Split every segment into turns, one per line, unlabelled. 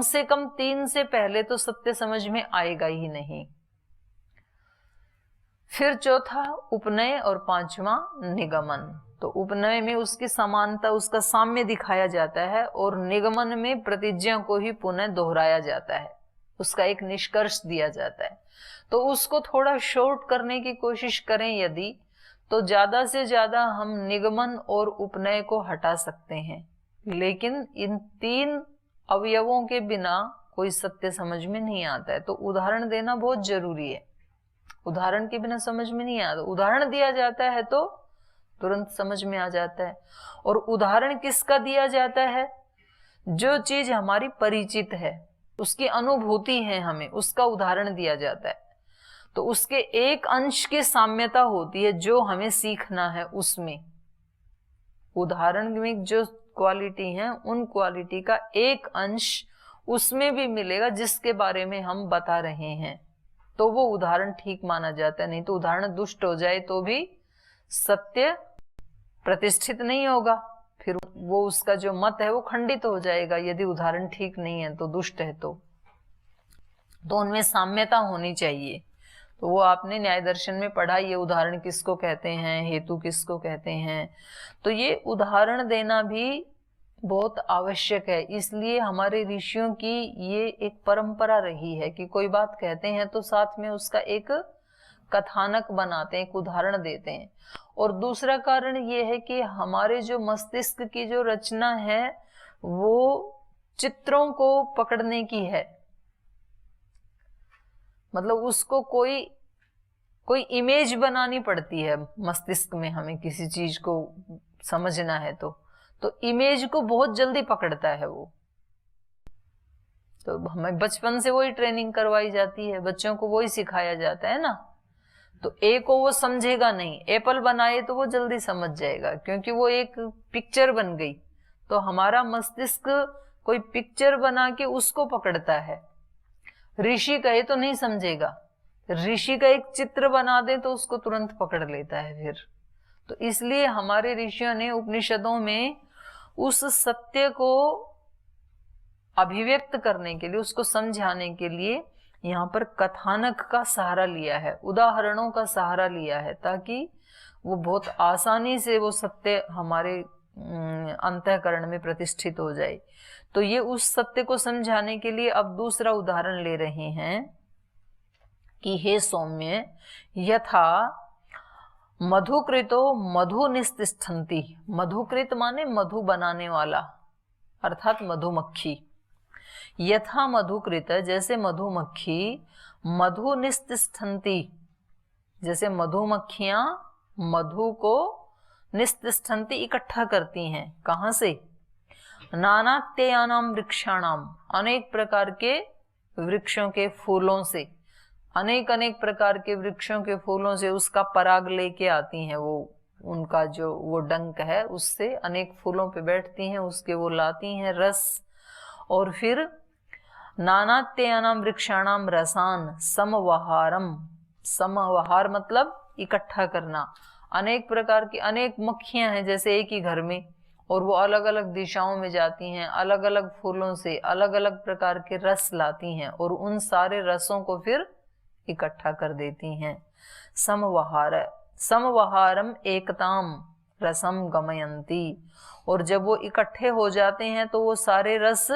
से कम 3 से पहले तो सत्य समझ में आएगा ही नहीं। फिर चौथा उपनय और पांचवा निगमन। तो उपनय में उसकी समानता, उसका साम्य दिखाया जाता है, और निगमन में प्रतिज्ञा को ही पुनः दोहराया जाता है, उसका एक निष्कर्ष दिया जाता है। तो उसको थोड़ा शॉर्ट करने की कोशिश करें यदि, तो ज्यादा से ज्यादा हम निगमन और उपनय को हटा सकते हैं, लेकिन इन 3 अवयवों के बिना कोई सत्य समझ में नहीं आता है। तो उदाहरण देना बहुत जरूरी है, उदाहरण के बिना समझ में नहीं आता। उदाहरण दिया जाता है तो तुरंत समझ में आ जाता है। और उदाहरण किसका दिया जाता है? जो चीज हमारी परिचित है, उसकी अनुभूति है, हमें उसका उदाहरण दिया जाता है। तो उसके एक अंश की साम्यता होती है जो हमें सीखना है उसमें। उदाहरण में जो क्वालिटी है, उन क्वालिटी का एक अंश उसमें भी मिलेगा जिसके बारे में हम बता रहे हैं, तो वो उदाहरण ठीक माना जाता है। नहीं तो उदाहरण दुष्ट हो जाए तो भी सत्य प्रतिष्ठित नहीं होगा, फिर वो उसका जो मत है वो खंडित हो जाएगा, यदि उदाहरण ठीक नहीं है तो, दुष्ट है तो उनमें साम्यता होनी चाहिए। तो वो आपने न्याय दर्शन में पढ़ा, ये उदाहरण किसको कहते हैं, हेतु किसको कहते हैं। तो ये उदाहरण देना भी बहुत आवश्यक है। इसलिए हमारे ऋषियों की ये एक परंपरा रही है कि कोई बात कहते हैं तो साथ में उसका एक कथानक बनाते हैं, एक उदाहरण देते हैं। और दूसरा कारण ये है कि हमारे जो मस्तिष्क की जो रचना है वो चित्रों को पकड़ने की है, मतलब उसको कोई इमेज बनानी पड़ती है मस्तिष्क में। हमें किसी चीज को समझना है तो इमेज को बहुत जल्दी पकड़ता है वो। तो हमें बचपन से वही ट्रेनिंग करवाई जाती है, बच्चों को वही सिखाया जाता है ना। तो ए को वो समझेगा नहीं, एप्पल बनाए तो वो जल्दी समझ जाएगा, क्योंकि वो एक पिक्चर बन गई। तो हमारा मस्तिष्क कोई पिक्चर बना के उसको पकड़ता है। ऋषि कहे तो नहीं समझेगा, ऋषि का एक चित्र बना दे तो उसको तुरंत पकड़ लेता है फिर। तो इसलिए हमारे ऋषियों ने उपनिषदों में उस सत्य को अभिव्यक्त करने के लिए, उसको समझाने के लिए यहाँ पर कथानक का सहारा लिया है, उदाहरणों का सहारा लिया है, ताकि वो बहुत आसानी से वो सत्य हमारे अंतःकरण में प्रतिष्ठित हो जाए। तो ये उस सत्य को समझाने के लिए अब दूसरा उदाहरण ले रहे हैं कि हे सौम्य, यथा मधुकृतो मधु निस्तिष्ठन्ति। मधुकृत माने मधु बनाने वाला, अर्थात मधुमक्खी। यथा मधुकृत, जैसे मधुमक्खी, मधु निस्तिष्ठन्ति, जैसे मधुमक्खियां मधु को निस्तिष्ठन्ति इकट्ठा करती हैं। कहां से? नानात्ययानाम वृक्षाणाम, अनेक प्रकार के वृक्षों के फूलों से, अनेक अनेक प्रकार के वृक्षों के फूलों से उसका पराग लेके आती हैं। वो उनका जो वो डंक है उससे अनेक फूलों पे बैठती हैं, उसके वो लाती हैं रस। और फिर नानात्ययानाम वृक्षाणाम रसान समवहारम, समवहार मतलब इकट्ठा करना। अनेक प्रकार की अनेक मक्खियां हैं जैसे एक ही घर में, और वो अलग अलग दिशाओं में जाती हैं, अलग अलग फूलों से अलग अलग प्रकार के रस लाती हैं, और उन सारे रसों को फिर इकट्ठा कर देती हैं। समवहार, समवहारम एकताम रसम गमयंती। और जब वो इकट्ठे हो जाते हैं तो वो सारे रस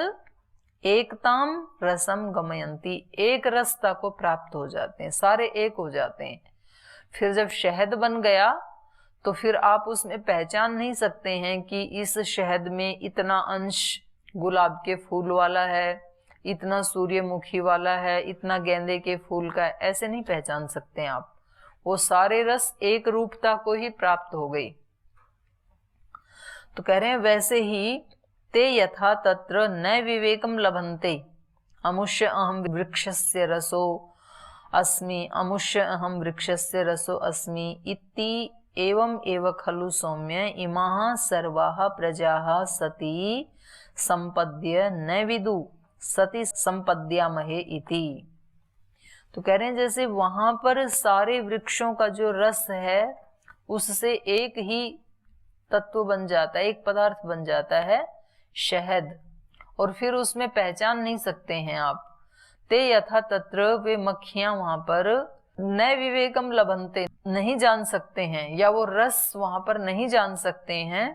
एकताम रसम गमयंती, एक रसता को प्राप्त हो जाते हैं, सारे एक हो जाते हैं। फिर जब शहद बन गया तो फिर आप उसमें पहचान नहीं सकते हैं कि इस शहद में इतना अंश गुलाब के फूल वाला है, इतना सूर्यमुखी वाला है, इतना गेंदे के फूल का है, ऐसे नहीं पहचान सकते हैं आप। वो सारे रस एक रूपता को ही प्राप्त हो गई। तो कह रहे हैं वैसे ही ते यथा तत्र न विवेकम लभन्ते, अमुष्य अहम वृक्षस्य रसो अस्मि, अमुष्य अहम वृक्षस्य रसो अस्मि इति एवं एव खलु सौम्य इमाः सर्वाः प्रजाः सती संपद्य न विदु सती संपद्यामहे इति। तो कह रहे हैं जैसे वहां पर सारे वृक्षों का जो रस है उससे एक ही तत्व बन जाता है, एक पदार्थ बन जाता है शहद, और फिर उसमें पहचान नहीं सकते हैं आप। ते यथा तत्र, वे मक्खियां वहां पर न विवेकम लभन्ते, नहीं जान सकते हैं, या वो रस वहां पर नहीं जान सकते हैं।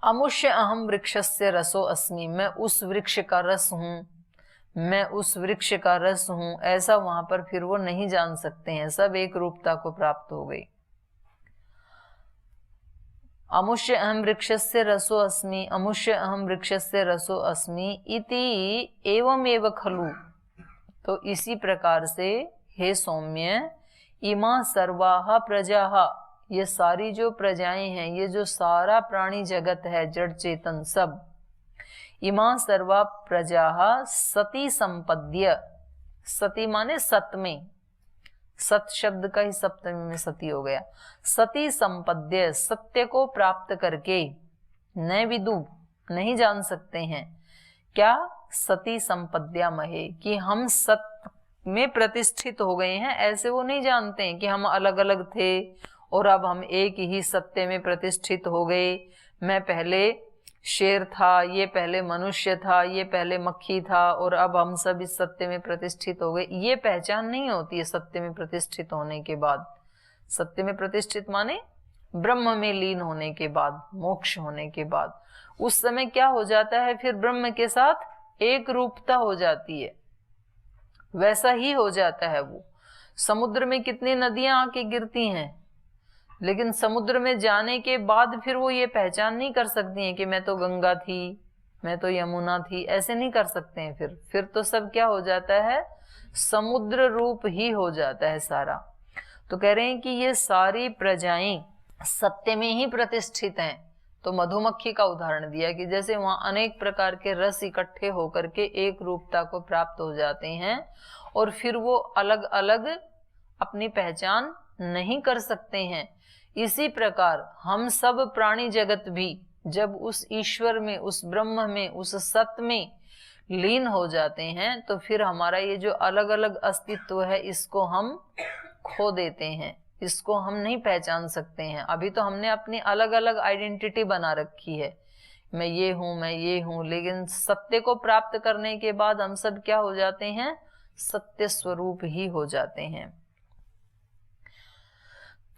अमुष्य अहम वृक्षस्य रसो अस्मि, मैं उस वृक्ष का रस हूं, मैं उस वृक्ष का रस हूं, ऐसा वहां पर फिर वो नहीं जान सकते हैं। सब एक रूपता को प्राप्त हो गई। अमुष्य अहम वृक्षस्य रसो अस्मि, अमुष्य अहम वृक्षस्य रसो अस्मि इति एवमेव खलु। तो इसी प्रकार से हे सौम्य, इमा सर्वाहा प्रजाः, ये सारी जो प्रजाएं हैं, ये जो सारा प्राणी जगत है, जड़ चेतन सब, इमा सर्वा प्रजाः सती संपद्य, सती माने सत में, सत शब्द का ही सप्तमी में सती हो गया। सती संपद्य, सत्य को प्राप्त करके, न विदु, नहीं जान सकते हैं क्या, सती संपद्या महे, कि हम सत्य में प्रतिष्ठित हो गए हैं, ऐसे वो नहीं जानते हैं कि हम अलग अलग थे और अब हम एक ही सत्य में प्रतिष्ठित हो गए। मैं पहले शेर था, ये पहले मनुष्य था, ये पहले मक्खी था, और अब हम सब इस सत्य में प्रतिष्ठित हो गए। ये पहचान नहीं होती है सत्य में प्रतिष्ठित होने के बाद। सत्य में प्रतिष्ठित माने ब्रह्म में लीन होने के बाद, मोक्ष होने के बाद, उस समय क्या हो जाता है, फिर ब्रह्म के साथ एक रूपता हो जाती है, वैसा ही हो जाता है वो। समुद्र में कितनी नदियां आके गिरती हैं, लेकिन समुद्र में जाने के बाद फिर वो ये पहचान नहीं कर सकती हैं कि मैं तो गंगा थी, मैं तो यमुना थी, ऐसे नहीं कर सकते हैं। फिर तो सब क्या हो जाता है, समुद्र रूप ही हो जाता है सारा। तो कह रहे हैं कि ये सारी प्रजाएं सत्य में ही प्रतिष्ठित हैं। तो मधुमक्खी का उदाहरण दिया कि जैसे वहां अनेक प्रकार के रस इकट्ठे होकर के एक रूपता को प्राप्त हो जाते हैं, और फिर वो अलग अलग अपनी पहचान नहीं कर सकते हैं। इसी प्रकार हम सब प्राणी जगत भी जब उस ईश्वर में, उस ब्रह्म में, उस सत्य में लीन हो जाते हैं, तो फिर हमारा ये जो अलग अलग अस्तित्व है, इसको हम खो देते हैं, इसको हम नहीं पहचान सकते हैं। अभी तो हमने अपनी अलग अलग आइडेंटिटी बना रखी है, मैं ये हूं, मैं ये हूं, लेकिन सत्य को प्राप्त करने के बाद हम सब क्या हो जाते हैं, सत्य स्वरूप ही हो जाते हैं।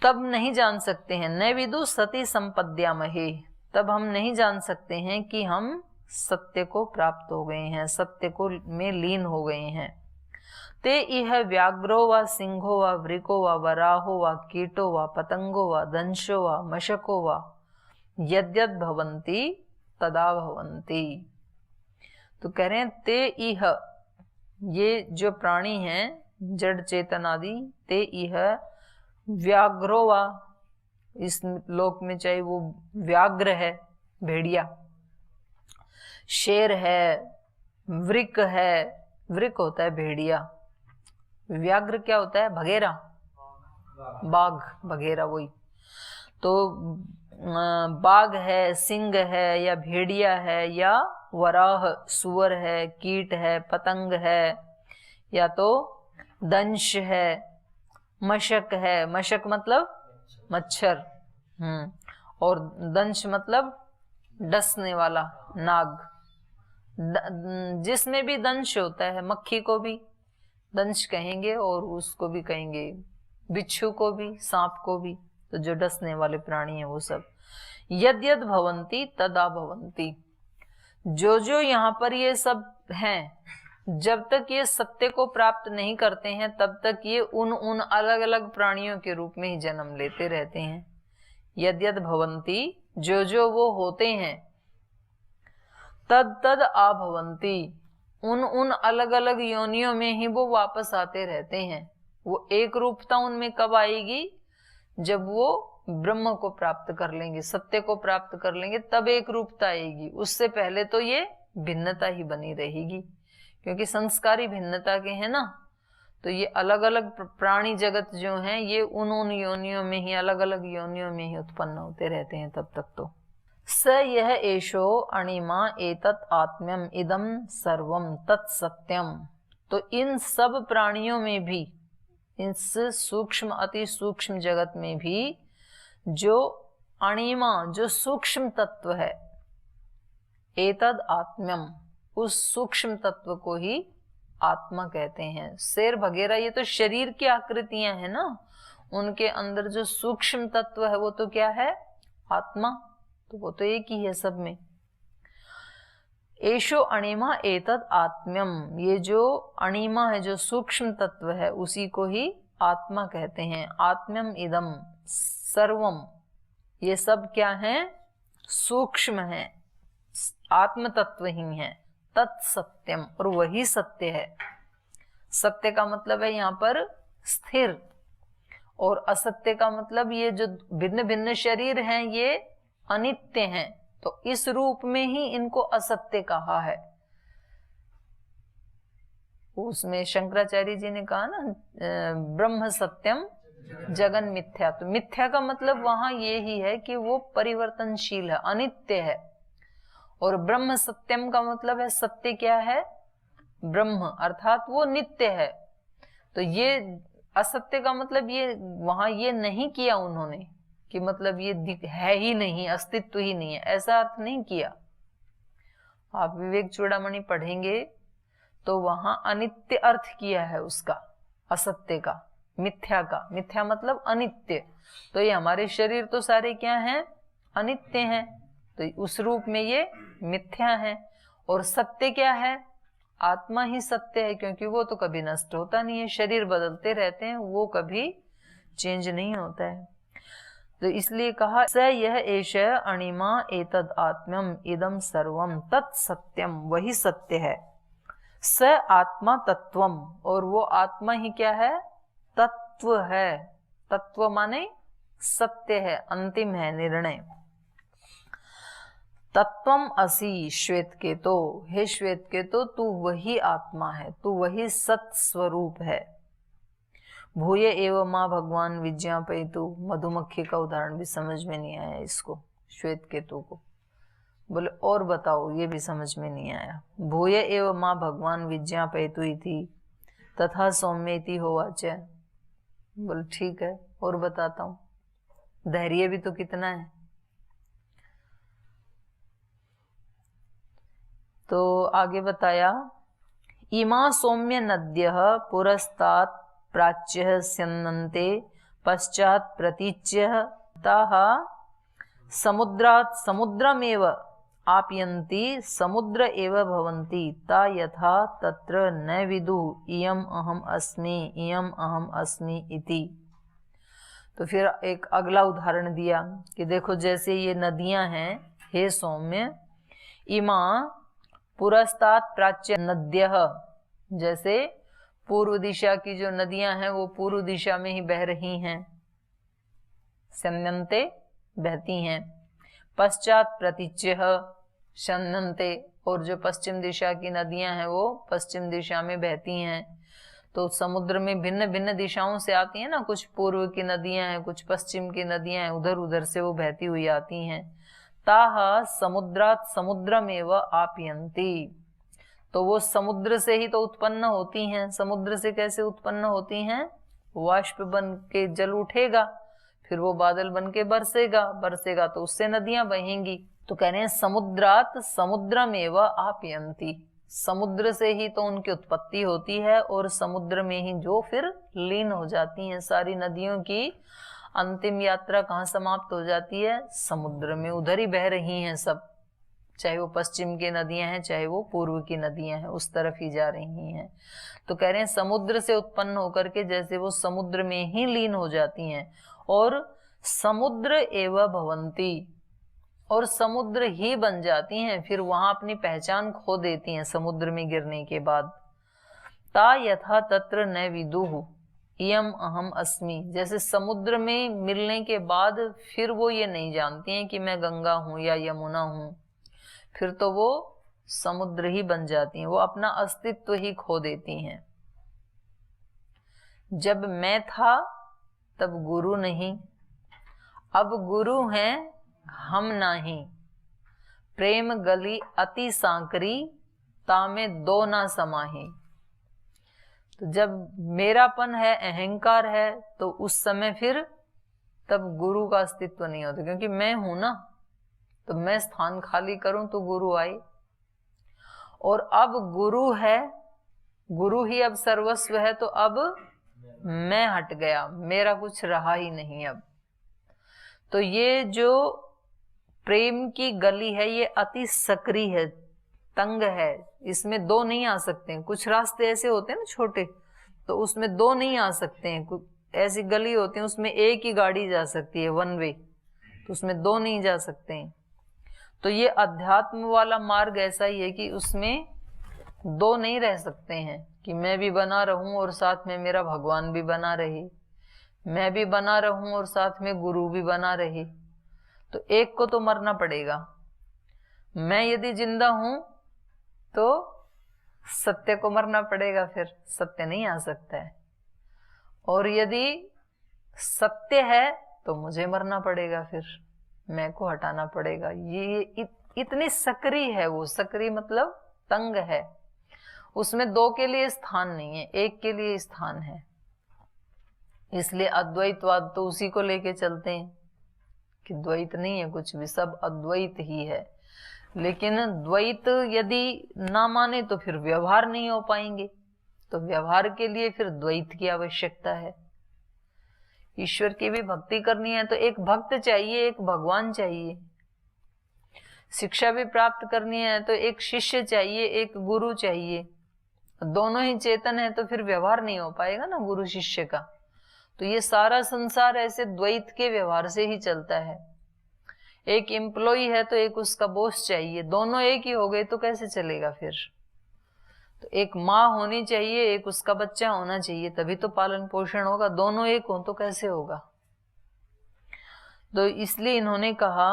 तब नहीं जान सकते हैं, न विदु सती संपद्यामहे, तब हम नहीं जान सकते हैं कि हम सत्य को प्राप्त हो गए हैं, सत्य को में लीन हो गए हैं। ते इह व्याघ्रो व सिंहो व वृको व वराहो व कीटो व पतंगो व दंशो व मशको व यद्यद् भवन्ति तदा भवन्ति। तो कह रहे हैं ते इह, ये जो प्राणी हैं जड़ चेतन आदि, ते इह व्याघ्रो व, इस लोक में चाहे वो व्याघ्र है भेड़िया, शेर है, वृक है, वृक होता है भेड़िया, व्याघ्र क्या होता है, भगेरा, बाघ, भगेरा वही। तो बाघ है, सिंह है, या भेड़िया है, या वराह सुअर है, कीट है, पतंग है, या तो दंश है, मशक है, मशक मतलब मच्छर, और दंश मतलब डसने वाला नाग। जिसमें भी दंश होता है, मक्खी को भी दंश कहेंगे और उसको भी कहेंगे, बिच्छू को भी, सांप को भी, तो जो डसने वाले प्राणी हैं वो सब। यद्यद् भवन्ति तदा भवन्ति, जो जो यहाँ पर ये सब हैं, जब तक ये सत्य को प्राप्त नहीं करते हैं, तब तक ये उन अलग अलग प्राणियों के रूप में ही जन्म लेते रहते हैं। यद्यद् भवन्ति, जो जो वो होते हैं, तद तद आभवन्ति, उन अलग अलग योनियों में ही वो वापस आते रहते हैं। वो एक रूपता उनमें कब आएगी, जब वो ब्रह्म को प्राप्त कर लेंगे, सत्य को प्राप्त कर लेंगे, तब एक रूपता आएगी। उससे पहले तो ये भिन्नता ही बनी रहेगी, क्योंकि संस्कारी भिन्नता के हैं ना। तो ये अलग अलग प्राणी जगत जो हैं, ये उन योनियों में ही, अलग अलग योनियों में ही उत्पन्न होते रहते हैं तब तक। तो स यह एषो अणिमा एतत् आत्म्यम इदम सर्वम तत्सत्यम। तो इन सब प्राणियों में भी, इस सूक्ष्म अति सूक्ष्म जगत में भी जो अणिमा, जो सूक्ष्म तत्व है, एतद आत्म्यम, उस सूक्ष्म तत्व को ही आत्मा कहते हैं। शेर वगैरह ये तो शरीर की आकृतियां हैं ना, उनके अंदर जो सूक्ष्म तत्व है वो तो क्या है, आत्मा, तो वो तो एक ही है सब में। एषो अणिमा एतद आत्म्यम, ये जो अणिमा है, जो सूक्ष्म तत्व है, उसी को ही आत्मा कहते हैं। आत्म्यम इदम सर्वम, ये सब क्या है, सूक्ष्म है, आत्म तत्व ही है। तत्सत्यम, और वही सत्य है। सत्य का मतलब है यहाँ पर स्थिर, और असत्य का मतलब ये जो भिन्न भिन्न शरीर हैं ये अनित्य हैं, तो इस रूप में ही इनको असत्य कहा है। उसमें शंकराचार्य जी ने कहा ना, ब्रह्म सत्यम जगन मिथ्या, तो मिथ्या का मतलब वहां ये ही है कि वो परिवर्तनशील है, अनित्य है। और ब्रह्म सत्यम का मतलब है सत्य क्या है, ब्रह्म, अर्थात वो नित्य है। तो ये असत्य का मतलब ये वहां ये नहीं किया उन्होंने कि मतलब ये है ही नहीं, अस्तित्व ही नहीं है, ऐसा अर्थ नहीं किया। आप विवेक चूड़ामणि पढ़ेंगे तो वहां अनित्य अर्थ किया है उसका, असत्य का, मिथ्या का। मिथ्या मतलब अनित्य, तो ये हमारे शरीर तो सारे क्या हैं, अनित्य हैं, तो उस रूप में ये मिथ्या है। और सत्य क्या है, आत्मा ही सत्य है, क्योंकि वो तो कभी नष्ट होता नहीं है, शरीर बदलते रहते हैं, वो कभी चेंज नहीं होता है। तो इसलिए कहा स यह एष अणिमा एतद आत्म्यम इदम सर्वम तत्सत्यम, वही सत्य है। स आत्मा तत्वम, और वो आत्मा ही क्या है, तत्व है। तत्व माने सत्य है, अंतिम है, निर्णय। तत्वम असि श्वेत केतो, हे श्वेत केतो तू वही आत्मा है, तू वही सत स्वरूप है। भूय एव मां भगवान विज्ञापयतु, मधुमक्खी का उदाहरण भी समझ में नहीं आया इसको, श्वेत केतु को बोले और बताओ, ये भी समझ में नहीं आया। भूय एव मां भगवान विज्ञापयतु इति तथा सौम्येति होवाच, बोले ठीक है और बताता हूं। धैर्य भी तो कितना है। तो आगे बताया, इमा सौम्य नद्यः पुरस्तात् प्राच्यः स्यन्नन्ते पश्चात् प्रतीच्यः ताः समुद्रात् समुद्रमेव आप्यन्ति समुद्र एव भवन्ति ता यथा तत्र न विदुः इयम् अहम् अस्मि इयम् अहम् अस्मि इति। तो फिर एक अगला उदाहरण दिया कि देखो जैसे ये नदियां हैं, हे सौम्य, इमा पुरस्तात् प्राच्य नद्यः, जैसे पूर्व दिशा की जो नदियां हैं वो पूर्व दिशा में ही बह रही हैं, स्यन्नन्ते बहती हैं। पश्चात प्रतीच्यः शन्नन्ते, और जो पश्चिम दिशा की नदियां हैं वो पश्चिम दिशा में बहती हैं। तो समुद्र में भिन्न भिन्न दिशाओं से आती हैं ना, कुछ पूर्व की नदियां हैं, कुछ पश्चिम की नदियां हैं, उधर उधर से वो बहती हुई आती हैं। ताः समुद्रात् समुद्रमेव आप्यन्ति, तो वो समुद्र से ही तो उत्पन्न होती हैं। समुद्र से कैसे उत्पन्न होती हैं, वाष्प बन के जल उठेगा, फिर वो बादल बन के बरसेगा, बरसेगा तो उससे नदियां बहेंगी। तो कह रहे हैं समुद्रात् समुद्रमेव आप्यन्ति, समुद्र से ही तो उनकी उत्पत्ति होती है और समुद्र में ही जो फिर लीन हो जाती हैं। सारी नदियों की अंतिम यात्रा कहाँ समाप्त हो जाती है, समुद्र में, उधर ही बह रही हैं सब, चाहे वो पश्चिम की नदियां हैं चाहे वो पूर्व की नदियां हैं, उस तरफ ही जा रही हैं। तो कह रहे हैं समुद्र से उत्पन्न होकर के जैसे वो समुद्र में ही लीन हो जाती हैं, और समुद्र एव भवन्ति, और समुद्र ही बन जाती हैं, फिर वहां अपनी पहचान खो देती हैं समुद्र में गिरने के बाद। ता यथा तत्र न विदुः इयम् अहम् अस्मि, जैसे समुद्र में मिलने के बाद फिर वो ये नहीं जानती हैं कि मैं गंगा हूं या यमुना हूं, फिर तो वो समुद्र ही बन जाती हैं, वो अपना अस्तित्व ही खो देती हैं। जब मैं था तब गुरु नहीं, अब गुरु हैं हम नहीं। प्रेम गली अति सांकरी तामे दो ना समाही। तो जब मेरापन है, अहंकार है, तो उस समय फिर तब गुरु का अस्तित्व नहीं होता, क्योंकि मैं हूं ना, तो मैं स्थान खाली करूं तो गुरु आए। और अब गुरु है, गुरु ही अब सर्वस्व है, तो अब मैं हट गया, मेरा कुछ रहा ही नहीं अब। तो ये जो प्रेम की गली है ये अति सकरी है, तंग है, इसमें दो नहीं आ सकते हैं। कुछ रास्ते ऐसे होते हैं ना छोटे, तो उसमें दो नहीं आ सकते हैं। ऐसी गली होती है उसमें एक ही गाड़ी जा सकती है, वन वे, तो उसमें दो नहीं जा सकते हैं। तो ये अध्यात्म वाला मार्ग ऐसा ही है कि उसमें दो नहीं रह सकते हैं कि मैं भी बना रहूं और साथ में मेरा भगवान भी बना रहे, मैं भी बना रहूं और साथ में गुरु भी बना रहे। तो एक को तो मरना पड़ेगा। मैं यदि जिंदा हूं तो सत्य को मरना पड़ेगा, फिर सत्य नहीं आ सकता है। और यदि सत्य है तो मुझे मरना पड़ेगा, फिर मैं को हटाना पड़ेगा। ये इतनी सक्रिय है वो, सक्रिय मतलब तंग है, उसमें दो के लिए स्थान नहीं है, एक के लिए स्थान है। इसलिए अद्वैतवाद तो उसी को लेके चलते हैं कि द्वैत नहीं है कुछ भी, सब अद्वैत ही है। लेकिन द्वैत यदि ना माने तो फिर व्यवहार नहीं हो पाएंगे, तो व्यवहार के लिए फिर द्वैत की आवश्यकता है। ईश्वर की भी भक्ति करनी है तो एक भक्त चाहिए, एक भगवान चाहिए। शिक्षा भी प्राप्त करनी है तो एक शिष्य चाहिए, एक गुरु चाहिए। दोनों ही चेतन है तो फिर व्यवहार नहीं हो पाएगा ना गुरु शिष्य का। तो ये सारा संसार ऐसे द्वैत के व्यवहार से ही चलता है। एक एम्प्लॉय है तो एक उसका बॉस चाहिए, दोनों एक ही हो गए तो कैसे चलेगा फिर। तो एक माँ होनी चाहिए, एक उसका बच्चा होना चाहिए, तभी तो पालन पोषण होगा। दोनों एक हो तो कैसे होगा। तो इसलिए इन्होंने कहा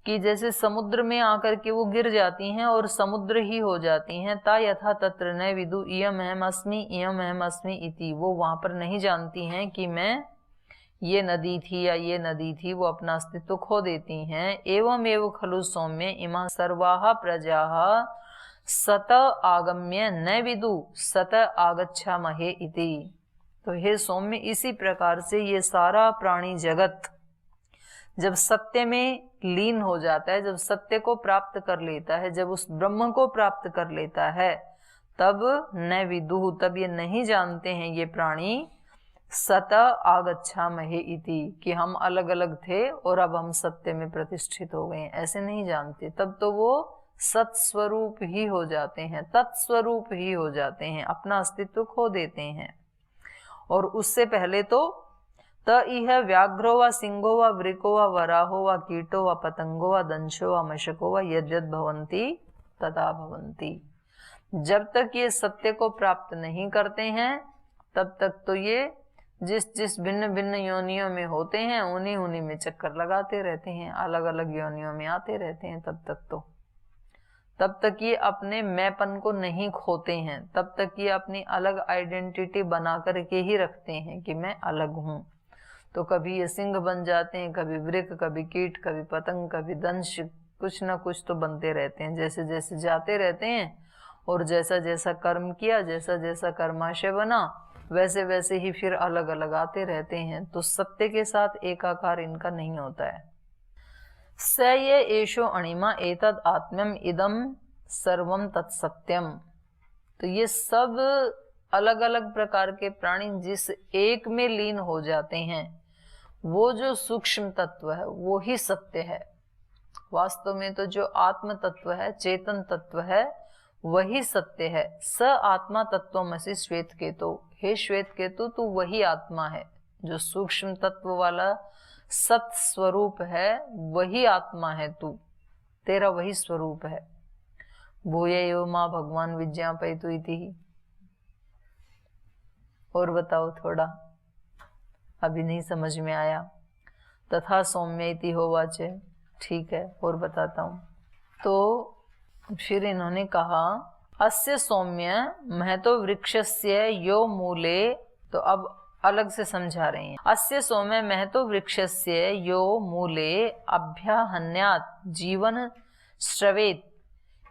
कि जैसे समुद्र में आकर के वो गिर जाती हैं और समुद्र ही हो जाती हैं, ता यथा तत्र न विदु इयम अहम अस्मि इति। वो वहां पर नहीं जानती हैं कि मैं ये नदी थी या ये नदी थी, वो अपना अस्तित्व खो देती हैं। एवं एव खलु सौम्य इमा सर्वाः प्रजाः सत आगम्य न विदु सत आगच्छामहे इति। तो हे सौम्य, इसी प्रकार से ये सारा प्राणी जगत जब सत्य में लीन हो जाता है, जब सत्य को प्राप्त कर लेता है, जब उस ब्रह्म को प्राप्त कर लेता है, तब न विदुः, तब ये नहीं जानते हैं ये प्राणी सत आगच्छामहे इति, कि हम अलग अलग थे और अब हम सत्य में प्रतिष्ठित हो गए, ऐसे नहीं जानते। तब तो वो सत्स्वरूप ही हो जाते हैं, तत्स्वरूप ही हो जाते हैं, अपना अस्तित्व खो देते हैं। और उससे पहले तो त इह व्याघ्रो व सिंहो व वृको व वराहो व कीटो व पतंगो व दंशो व मशको व यद्यद् भवन्ति तथा भवन्ति। जब तक ये सत्य को प्राप्त नहीं करते हैं तब तक तो ये जिस जिस भिन्न भिन्न योनियों में होते हैं उन्हीं उन्हीं में चक्कर लगाते रहते हैं, अलग अलग योनियों में आते रहते हैं। तब तक ये अपने मैंपन को नहीं खोते हैं, तब तक ये अपनी अलग आइडेंटिटी बना करके ही रखते हैं कि मैं अलग हूं। तो कभी ये सिंह बन जाते हैं, कभी वृक, कभी कीट, कभी पतंग, कभी दंश, कुछ ना कुछ तो बनते रहते हैं। जैसे जैसे जाते रहते हैं और जैसा जैसा कर्म किया, जैसा जैसा कर्माशय बना, वैसे वैसे ही फिर अलग अलग आते रहते हैं। तो सत्य के साथ एकाकार इनका नहीं होता है। स ये एषो अणिमा एतद आत्म्यम इदम सर्वम तत्सत्यम। तो ये सब अलग अलग प्रकार के प्राणी जिस एक में लीन हो जाते हैं, वो जो सूक्ष्म तत्व है वो ही सत्य है। वास्तव में तो जो आत्म तत्व है, चेतन तत्व है, वही सत्य है। स आत्मा तत्वमसि श्वेत केतु। हे श्वेत केतु, तू वही आत्मा है, जो सूक्ष्म तत्व वाला सत स्वरूप है, वही आत्मा है तू, तेरा वही स्वरूप है। भूय एव मां भगवान विज्ञापयतु इति। और बताओ थोड़ा, अभी नहीं समझ में आया। तथा सौम्य इति होवाच। ठीक है, और बताता हूं। तो फिर इन्होंने कहा अस्य सौम्य महतो वृक्षस्य यो मूले। तो अब अलग से समझा रहे हैं। अस्य सौम्य महतो वृक्षस्य यो मूले अभ्याहन्यात् जीवन श्रवेत,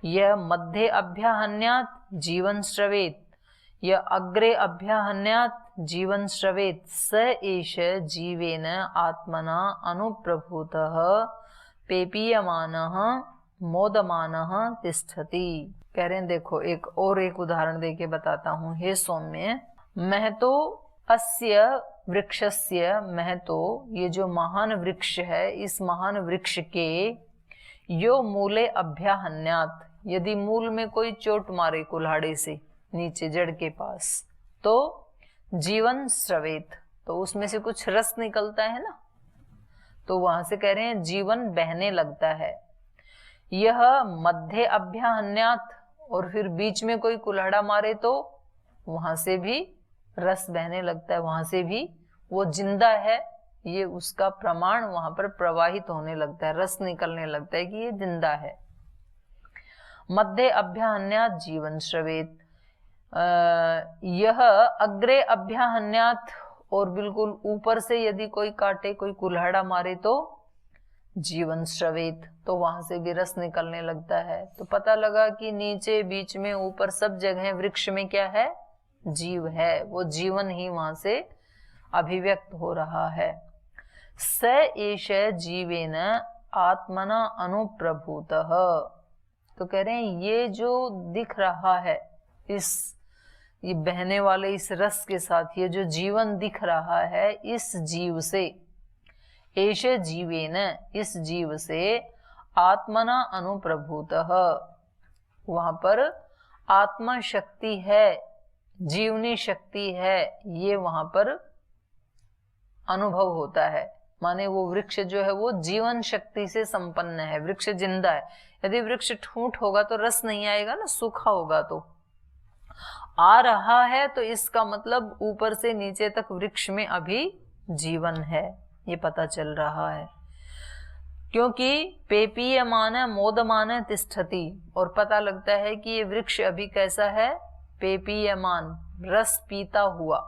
यह मध्य अभ्याहन्यात् जीवन श्रवेत, यह अग्रे अभ्याहन्यात् जीवन श्रवेत, स एष जीवेन आत्मना अनुप्रभूतः पेपीयमानः मोदमानः तिष्ठति। कह रहे हैं देखो एक उदाहरण देके बताता हूँ। हे सौम्य, महतो अस्य वृक्षस्य, महतो ये जो महान वृक्ष है, इस महान वृक्ष के यो मूले अभ्याहन्यात्, यदि मूल में कोई चोट मारे कुल्हाड़े से नीचे जड़ के पास, तो जीवन स्रवेत, तो उसमें से कुछ रस निकलता है ना, तो वहां से कह रहे हैं जीवन बहने लगता है। यह मध्य अभ्याहन्यात्, और फिर बीच में कोई कुल्हाड़ा मारे तो वहां से भी रस बहने लगता है, वहां से भी वो जिंदा है, ये उसका प्रमाण वहां पर प्रवाहित होने लगता है, रस निकलने लगता है कि ये जिंदा है। मध्य अभ्याहन्यात् जीवन श्रवेत, यह अग्रे अभ्याहन्यात्, और बिल्कुल ऊपर से यदि कोई काटे, कोई कुल्हाड़ा मारे तो जीवन श्रवेत, तो वहां से भी रस निकलने लगता है। तो पता लगा कि नीचे बीच में ऊपर सब जगह वृक्ष में क्या है, जीव है, वो जीवन ही वहां से अभिव्यक्त हो रहा है। स एष जीवेन आत्मना अनुप्रभूतः, तो कह रहे हैं ये जो दिख रहा है, ये बहने वाले इस रस के साथ, ये जो जीवन दिख रहा है, इस जीव से, एष जीवेन, इस जीव से आत्मना अनुप्रभूतः, वहां पर आत्मा शक्ति है, जीवनी शक्ति है, ये वहां पर अनुभव होता है। माने वो वृक्ष जो है वो जीवन शक्ति से संपन्न है, वृक्ष जिंदा है। यदि वृक्ष ठूंठ होगा तो रस नहीं आएगा ना, सूखा होगा तो आ रहा है, तो इसका मतलब ऊपर से नीचे तक वृक्ष में अभी जीवन है, ये पता चल रहा है। क्योंकि पेपीयमान मोदमान तिष्ठति, और पता लगता है कि ये वृक्ष अभी कैसा है, पेपीयमान, रस पीता हुआ,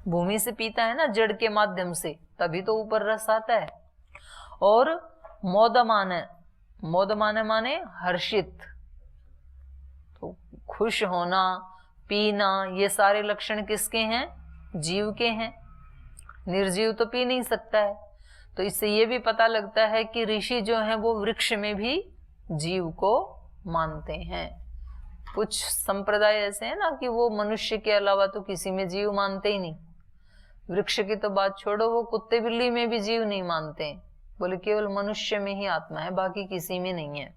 भूमि से पीता है ना जड़ के माध्यम से, तभी तो ऊपर रस आता है। और मोदमान, मोदमान माने हर्षित, तो खुश होना, पीना, ये सारे लक्षण किसके हैं, जीव के हैं। निर्जीव तो पी नहीं सकता है। तो इससे ये भी पता लगता है कि ऋषि जो हैं वो वृक्ष में भी जीव को मानते हैं। कुछ संप्रदाय ऐसे हैं ना कि वो मनुष्य के अलावा तो किसी में जीव मानते ही नहीं। वृक्ष की तो बात छोड़ो, वो कुत्ते बिल्ली में भी जीव नहीं मानते, बोले केवल मनुष्य में ही आत्मा है, बाकी किसी में नहीं है।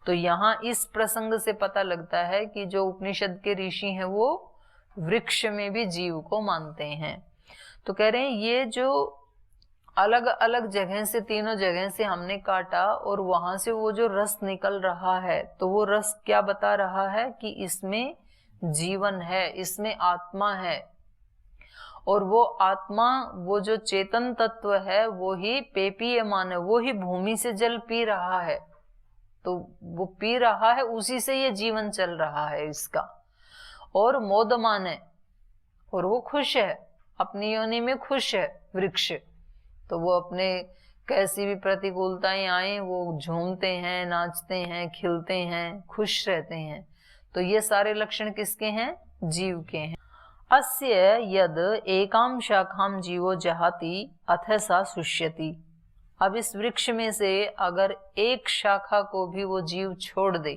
तो यहाँ इस प्रसंग से पता लगता है कि जो उपनिषद के ऋषि हैं वो वृक्ष में भी जीव को मानते हैं। तो कह रहे हैं ये जो अलग अलग जगह से, तीनों जगह से हमने काटा और वहां से वो जो रस निकल रहा है, तो वो रस क्या बता रहा है कि इसमें जीवन है, इसमें आत्मा है। और वो आत्मा, वो जो चेतन तत्व है, वो ही पेपीयमान है, वो ही भूमि से जल पी रहा है। तो वो पी रहा है, उसी से ये जीवन चल रहा है इसका। और मोदमान है, और वो खुश है, अपनी योनि में खुश है वृक्ष। तो वो अपने कैसी भी प्रतिकूलताएं आए, वो झूमते हैं, नाचते हैं, खिलते हैं, खुश रहते हैं। तो ये सारे लक्षण किसके हैं, जीव के हैं। अस्य यद एकाम शाखाम जीवो जहाति अथ सा शुष्यति। अब इस वृक्ष में से अगर एक शाखा को भी वो जीव छोड़ दे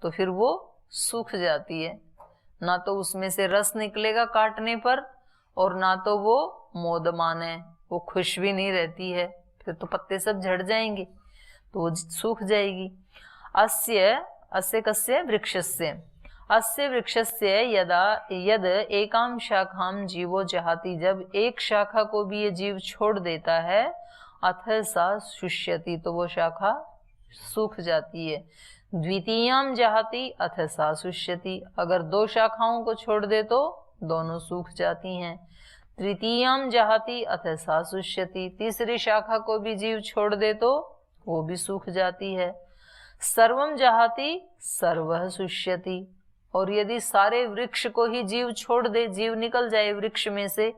तो फिर वो सूख जाती है। ना तो उसमें से रस निकलेगा काटने पर, और ना तो वो मोदमान है, वो खुश भी नहीं रहती है, फिर तो पत्ते सब झड़ जाएंगे, तो वो सूख जाएगी। अस्य कस्य वृक्षस्य, अस्य वृक्षस्य यदा यद एकाम शाखाम जीवो जहाति, जब एक शाखा को भी ये जीव छोड़ देता है, अथ सा शुष्यति, तो वो शाखा सूख जाती है। द्वितीयाम जहाति अथ सा शुष्यति, अगर दो शाखाओं को छोड़ दे तो दोनों सूख जाती हैं। तृतीयाम जहाति अथ सा शुष्यति, तीसरी शाखा को भी जीव छोड़ दे तो वो भी सूख जाती है। सर्वम जहाति सर्वः शुष्यति, और यदि सारे वृक्ष को ही जीव छोड़ दे, जीव निकल जाए वृक्ष में से,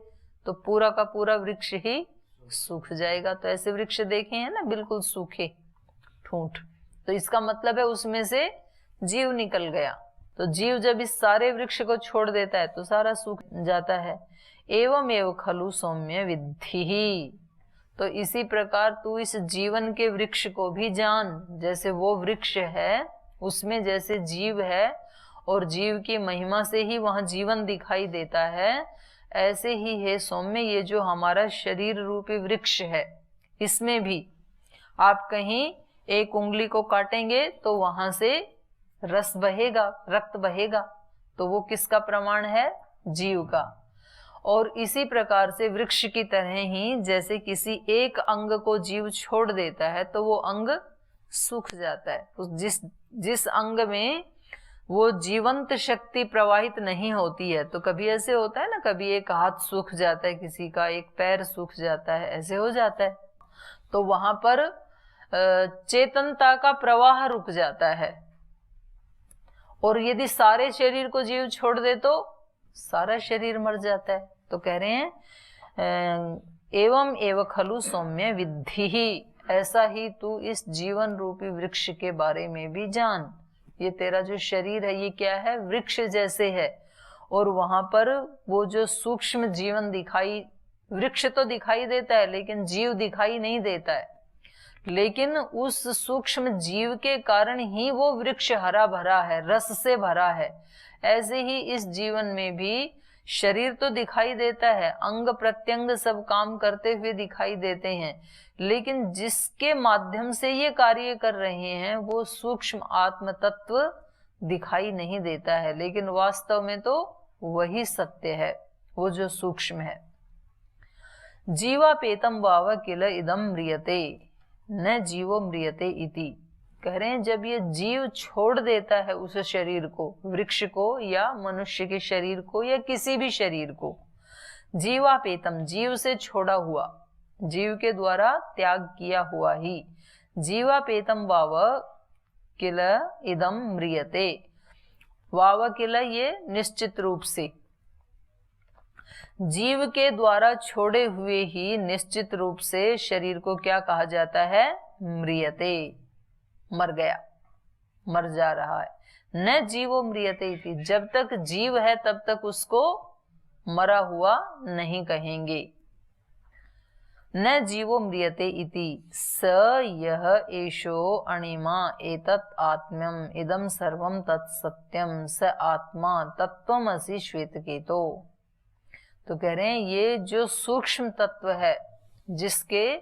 तो पूरा का पूरा वृक्ष ही सूख जाएगा। तो ऐसे वृक्ष देखे हैं ना, बिल्कुल सूखे ठूंठ, तो इसका मतलब है उसमें से जीव निकल गया। तो जीव जब इस सारे वृक्ष को छोड़ देता है तो सारा सूख जाता है। एवं एव खलु सौम्य विद्धि, तो इसी प्रकार तू इस जीवन के वृक्ष को भी जान। जैसे वो वृक्ष है, उसमें जैसे जीव है और जीव की महिमा से ही वहां जीवन दिखाई देता है, ऐसे ही है सौम्य ये जो हमारा शरीर रूपी वृक्ष है, इसमें भी आप कहीं एक उंगली को काटेंगे तो वहां से रस बहेगा, रक्त बहेगा, तो वो किसका प्रमाण है? जीव का। और इसी प्रकार से वृक्ष की तरह ही जैसे किसी एक अंग को जीव छोड़ देता है तो वो अंग सूख जाता है। तो जिस अंग में वो जीवंत शक्ति प्रवाहित नहीं होती है, तो कभी ऐसे होता है ना, कभी एक हाथ सूख जाता है किसी का, एक पैर सूख जाता है, ऐसे हो जाता है, तो वहां पर चेतनता का प्रवाह रुक जाता है। और यदि सारे शरीर को जीव छोड़ दे तो सारा शरीर मर जाता है। तो कह रहे हैं एवं एव खलु सौम्य विद्धि ही, ऐसा ही तू इस जीवन रूपी वृक्ष के बारे में भी जान। ये तेरा जो शरीर है ये क्या है? वृक्ष जैसे है, और वहां पर वो जो सूक्ष्म जीवन दिखाई, वृक्ष तो दिखाई देता है लेकिन जीव दिखाई नहीं देता है, लेकिन उस सूक्ष्म जीव के कारण ही वो वृक्ष हरा भरा है, रस से भरा है। ऐसे ही इस जीवन में भी शरीर तो दिखाई देता है, अंग प्रत्यंग सब काम करते हुए दिखाई देते हैं, लेकिन जिसके माध्यम से ये कार्य कर रहे हैं वो सूक्ष्म आत्म तत्व दिखाई नहीं देता है, लेकिन वास्तव में तो वही सत्य है, वो जो सूक्ष्म है। जीवापेतम वाव किल इदम म्रियते न जीवो म्रियते इति। कह रहे हैं जब ये जीव छोड़ देता है उस शरीर को, वृक्ष को या मनुष्य के शरीर को या किसी भी शरीर को, जीवापेतम जीव से छोड़ा हुआ, जीव के द्वारा त्याग किया हुआ ही, जीवापेतम वाव किल इदम म्रियते। वाव किल ये निश्चित रूप से, जीव के द्वारा छोड़े हुए ही निश्चित रूप से शरीर को क्या कहा जाता है? म्रियते, मर गया, मर जा रहा है। न जीवो म्रियते इति, जब तक जीव है तब तक उसको मरा हुआ नहीं कहेंगे। न जीवो म्रियते इति स यह एषो अणिमा एतत् आत्म्यम इदम सर्वम तत्सत्यम स आत्मा तत्त्वमसि श्वेतकेतो। तो कह रहे हैं ये जो सूक्ष्म तत्व है जिसके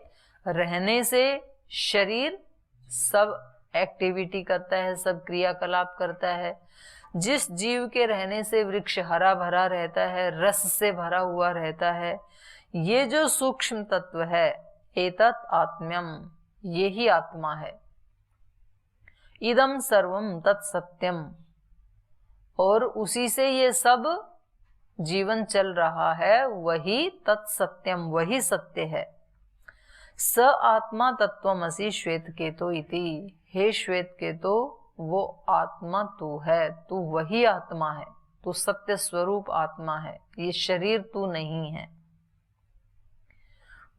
रहने से शरीर सब एक्टिविटी करता है, सब क्रियाकलाप करता है, जिस जीव के रहने से वृक्ष हरा भरा रहता है, रस से भरा हुआ रहता है, ये जो सूक्ष्म तत्व है एतत् आत्म्यम, ये ही आत्मा है। इदम सर्वम तत्सत्यम, और उसी से ये सब जीवन चल रहा है, वही तत्सत्यम, वही सत्य है। स आत्मा तत्वमसि श्वेतकेतो इति, हे श्वेतकेतो वो आत्मा तू है, तू वही आत्मा है, तू सत्य स्वरूप आत्मा है, ये शरीर तू नहीं है।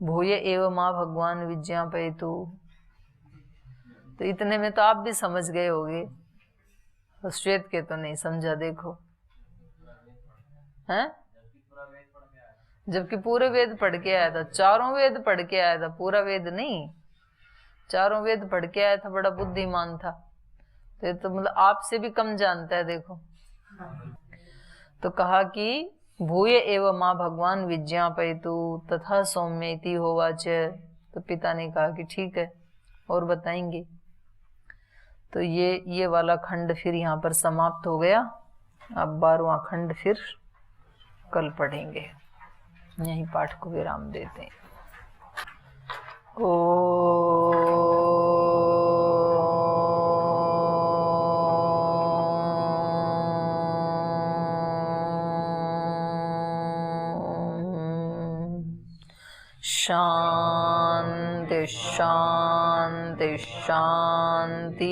भूय एव मां भगवान विज्ञापयतु। तो इतने में तो आप भी समझ गए होगे, श्वेतकेतो नहीं समझा, देखो हैं, जबकि पूरे वेद पढ़ के आया था, चारों वेद पढ़ के आया था, पूरा वेद नहीं, चारों वेद पढ़ के आया था, बड़ा बुद्धिमान था। तो ये तो मतलब आपसे भी कम जानता है, देखो। तो कहा कि भूय एव मां भगवान विज्ञापयतु तथा सौम्येति होवाच। तो पिता ने कहा कि ठीक है और बताएंगे। तो ये वाला खंड फिर यहाँ पर समाप्त हो गया। अब 12वां खंड फिर कल पढ़ेंगे। यहीं पाठ को विराम देते हैं। शांति शांति शांति।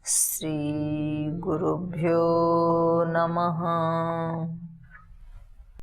श्री गुरुभ्यो नमः।